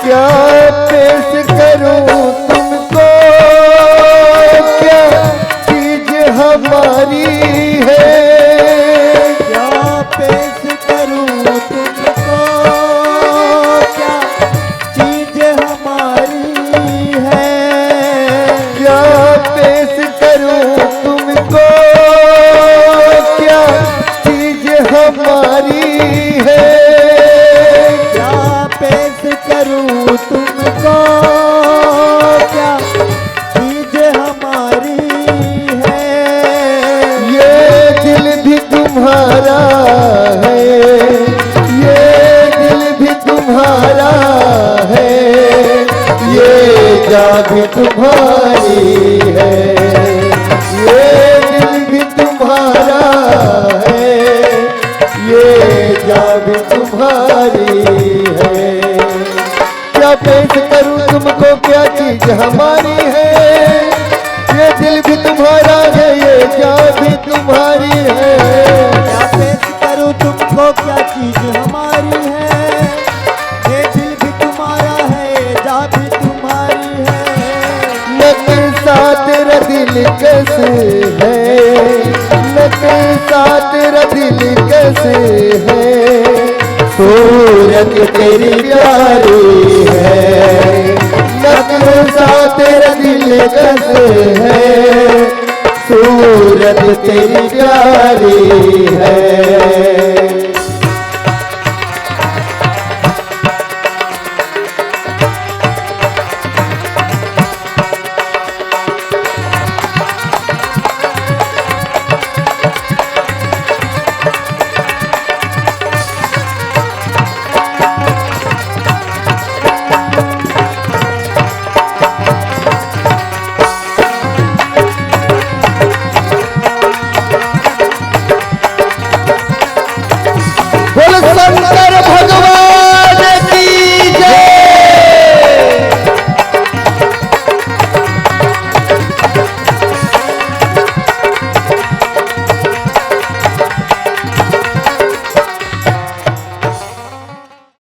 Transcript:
क्या पेश करूं तुमको, क्या चीज हमारी है। क्या पेश करूं तुमको, क्या चीज हमारी है। क्या पेश करूं तुमको, क्या चीज हमारी है। क्या पेश करूं तुमको, क्या चीज हमारी है। ये दिल भी तुम्हारा है, ये दिल भी तुम्हारा है, ये जान भी तुम्हारी है। ये दिल भी तुम्हारा है, ये जान भी तुम्हारी है। क्या पेश करूं तुमको, क्या चीज हमारी है। ये दिल भी तुम्हारा है, ये जान भी तुम्हारी है। क्या पेश करूं तुमको, क्या चीज हमारी है। ये दिल भी तुम्हारा है, ये जान भी तुम्हारी है। नक्शा तेरा दिल कैसे है, नक्शा तेरा दिल कैसे है। सूरत तेरी प्यारी है, नक्शा तेरा दिल कैसे है। सूरत तेरी प्यारी